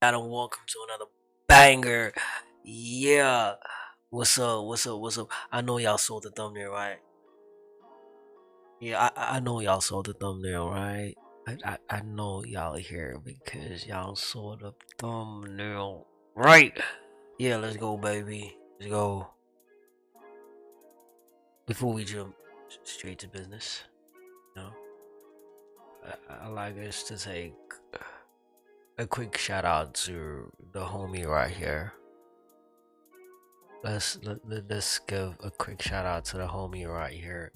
And welcome to another banger. Yeah. What's up? What's up? What's up? I know y'all saw the thumbnail, right? Yeah, I know y'all saw the thumbnail, right? I know y'all here because y'all saw the thumbnail, right? Yeah, let's go, baby. Let's go. Before we jump straight to business, you know, I like us to take a quick shout out to the homie right here. Let's give a quick shout out to the homie right here.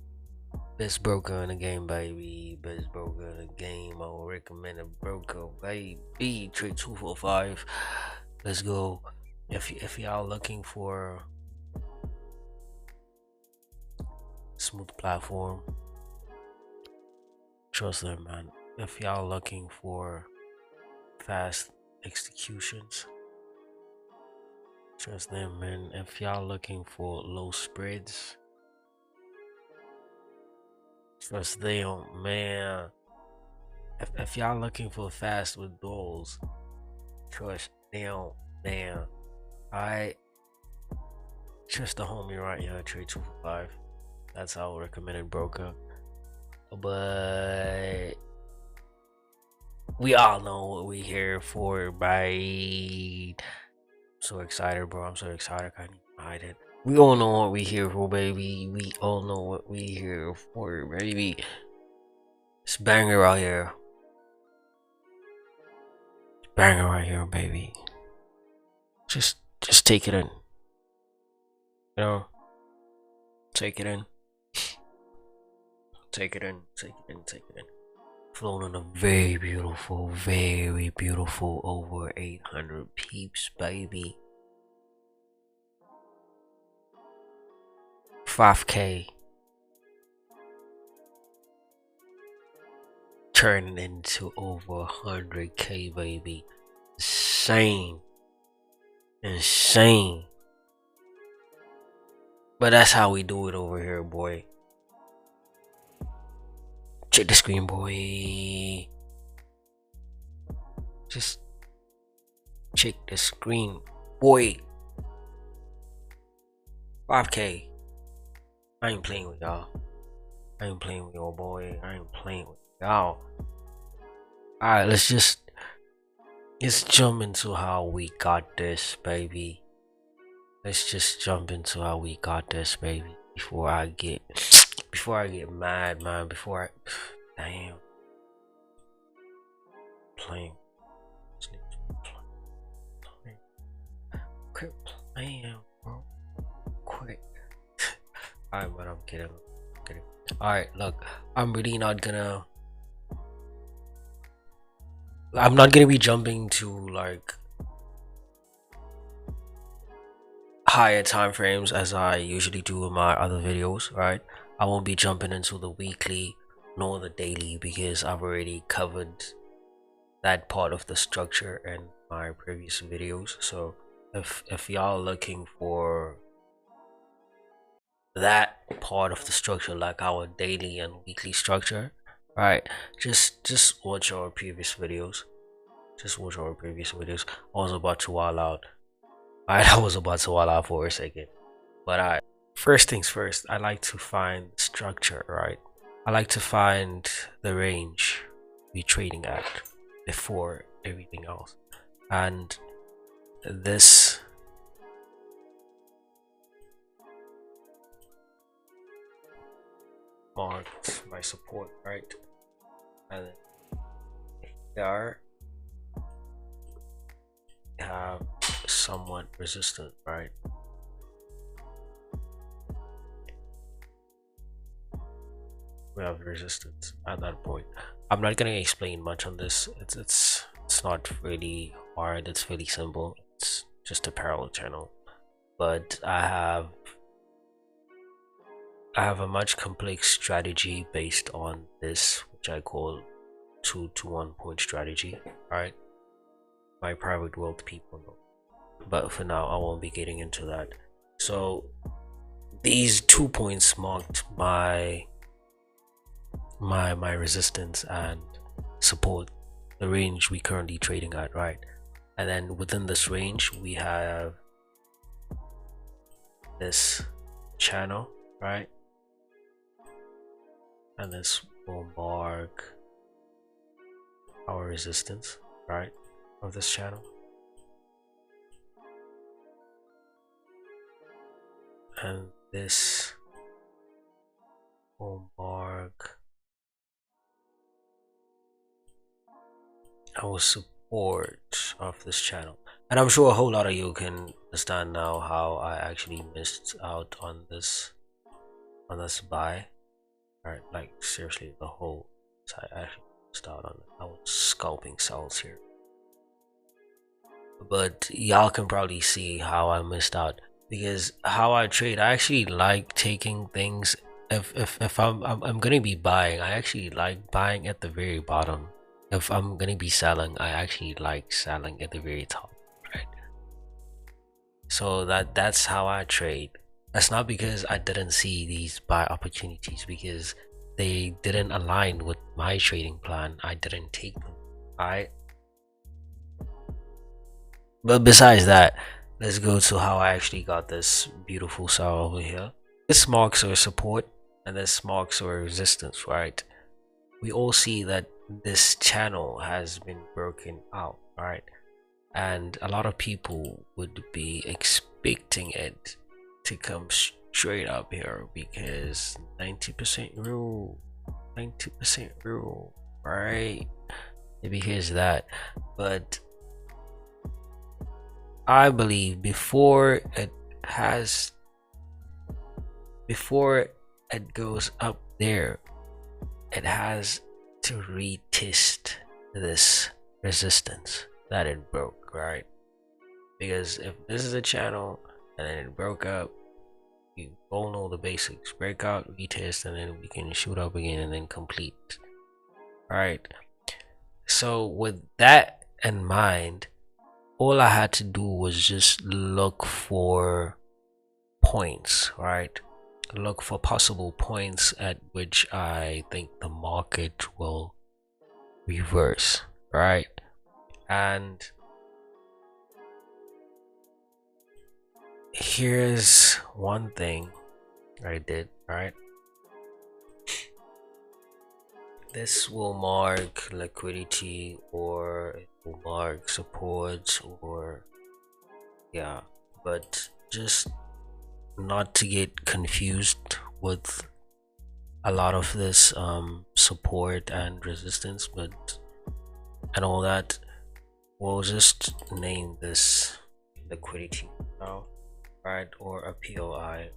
Best broker in the game, baby. Best broker in the game. I would recommend a broker, baby. Trade 245. Let's go. If y'all looking for smooth platform, trust them, man. If y'all looking for fast executions, trust them, man. If y'all looking for low spreads, trust them, man. If y'all looking for fast withdrawals, trust them, man. Alright, trust the homie right here, Trade 245. That's our recommended broker. But we all know what we here for, right? So excited, bro. I'm so excited. I can't even hide it. We all know what we here for, baby. We all know what we here for, baby. It's banger right here. Banger right here, baby. Just take it in. You know? Take it in. Take it in. Take it in. Take it in. Flown on a very beautiful over 800 peeps, baby. 5K turning into over 100K, baby. Insane. But that's how we do it over here, boy. Check the screen, boy. Just check the screen, boy. 5K. I ain't playing with y'all. I ain't playing with your boy. I ain't playing with y'all. Alright, let's jump into how we got this, baby. Let's just jump into how we got this, baby. Before I get mad, man. Damn. Playing. Quit playing, bro. Quit. Alright, but I'm kidding. Alright, look. I'm not gonna be jumping to like higher time frames as I usually do in my other videos, right? I won't be jumping into the weekly nor the daily because I've already covered that part of the structure in my previous videos. So if y'all looking for that part of the structure, like our daily and weekly structure, right, just watch our previous videos. I was about to wall out. Alright, I was about to wall out for a second. But first things first, I like to find structure, right? I like to find the range we're trading at before everything else. And this marked my support, right? And there have somewhat resistant, right? We have resistance at that point. I'm not gonna explain much on this. It's not really hard. It's really simple. It's just a parallel channel. But I have a much complex strategy based on this, which I call 2-to-1 point strategy. Right? My private wealth people know. But for now, I won't be getting into that. So these 2 points marked my resistance and support, the range we currently trading at, right? and then within this range we have this channel, right? And this will mark our resistance, right, of this channel. And this will mark our support of this channel. And I'm sure a whole lot of you can understand now how I actually missed out on this buy. Right, like seriously, the whole side actually missed out on it. I was scalping cells here, but y'all can probably see how I missed out, because how I trade, I actually like taking things. If I'm gonna be buying, I actually like buying at the very bottom. If I'm gonna be selling, I actually like selling at the very top, right? So that's how I trade. That's not because I didn't see these buy opportunities, because they didn't align with my trading plan. I didn't take them. Alright. But besides that, let's go to how I actually got this beautiful sell over here. This marks our support and this marks our resistance, right? We all see that this channel has been broken out, right? And a lot of people would be expecting it to come straight up here, because 90% rule, 90% rule, right? Maybe here's that. But I believe before it goes up there, it has to retest this resistance that it broke, right? Because if this is a channel and then it broke up, you all know the basics: breakout, retest, and then we can shoot up again and then complete. All right, so with that in mind, all I had to do was just look for points, right? Look for possible points at which I think the market will reverse, right? And here's one thing I did, right? This will mark liquidity, or it will mark support, or yeah, but just not to get confused with a lot of this support and resistance, but and all that, we'll just name this liquidity now, right? Or a POI.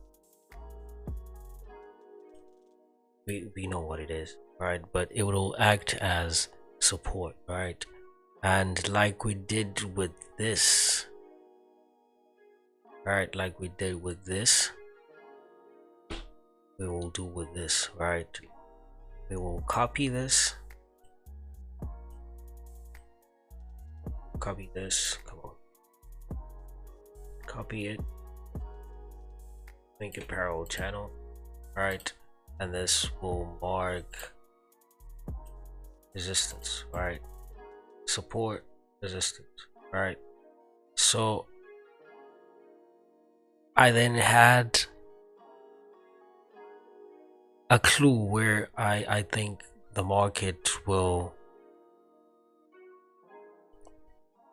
We know what it is, right? But it will act as support, right? And like we did with this, right? Like we did with this, we will do with this, right? We will copy this, copy this, come on, copy it, make a parallel channel, right? And this will mark resistance, right? Support, resistance, right? So I then had a clue where I think the market will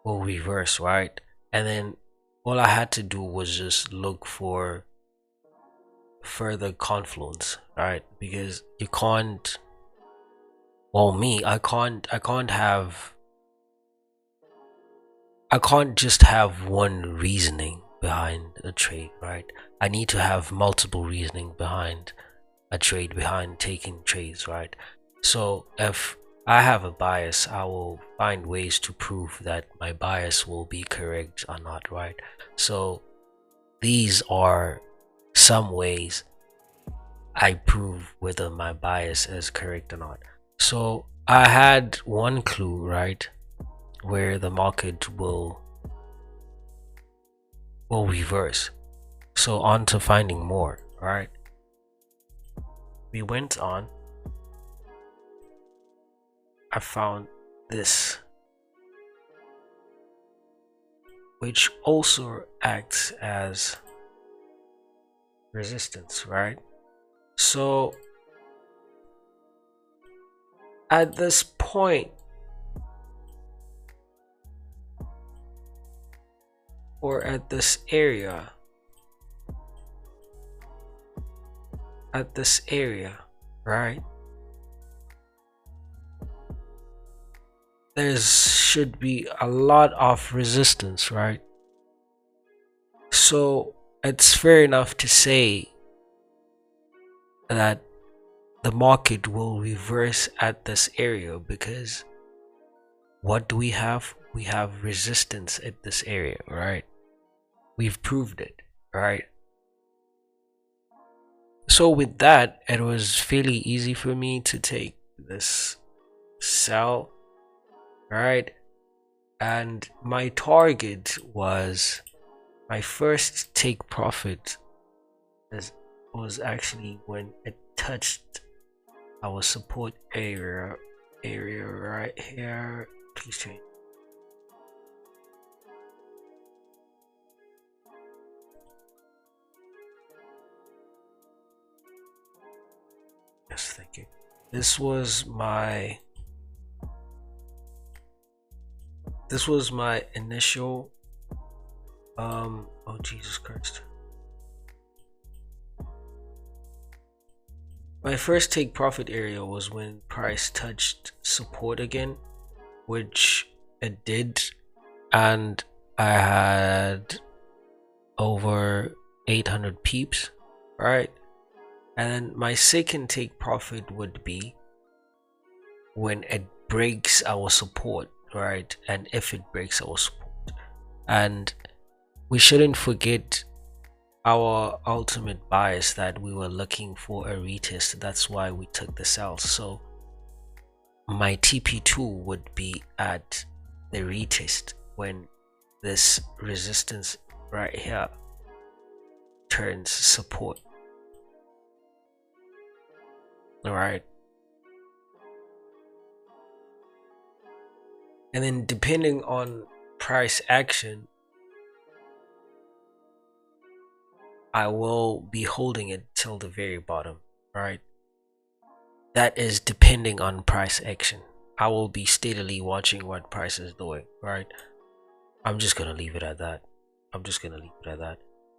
reverse, right? And then all I had to do was just look for further confluence, right? Because you can't, well, me, I can't just have one reasoning behind a trade, right? I need to have multiple reasoning behind a trade, behind taking trades, right? So if I have a bias, I will find ways to prove that my bias will be correct or not, right? So these are some ways I prove whether my bias is correct or not. So I had one clue, right, where the market will reverse. So on to finding more, right? We went on. I found this which also acts as resistance, right? So at this point, or at this area, right, there should be a lot of resistance, right? So it's fair enough to say that the market will reverse at this area, because what do we have? We have resistance at this area, right? We've proved it, right? So with that, it was fairly easy for me to take this sell, right? And my target was, my first take profit was actually when it touched our support area right here. Please change. Yes, thank you. This was my initial oh Jesus Christ. My first take profit area was when price touched support again, which it did, and I had over 800 peeps, right? And then my second take profit would be when it breaks our support, right? And if it breaks our support, and we shouldn't forget our ultimate bias, that we were looking for a retest. That's why we took the sell. So my TP2 would be at the retest when this resistance right here turns support. All right. And then depending on price action, I will be holding it till the very bottom, right? That is depending on price action. I will be steadily watching what price is doing, right? I'm just gonna leave it at that.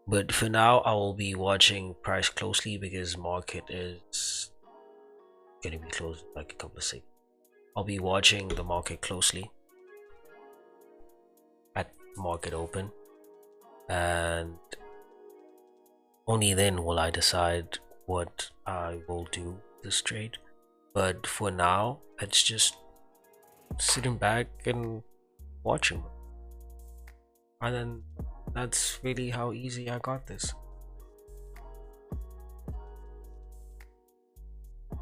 But for now, I will be watching price closely, because market is gonna be closed in like a couple of seconds. I'll be watching the market closely at market open, and only then will I decide what I will do this trade. But for now, it's just sitting back and watching. And then that's really how easy I got this.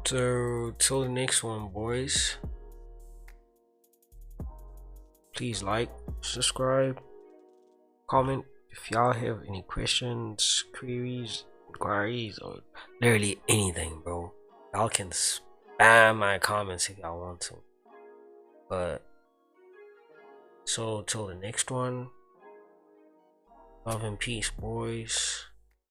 So till the next one, boys, please like, subscribe, comment if y'all have any questions, queries, inquiries, or literally anything, bro. Y'all can spam my comments if y'all want to. But so till the next one, love and peace, boys.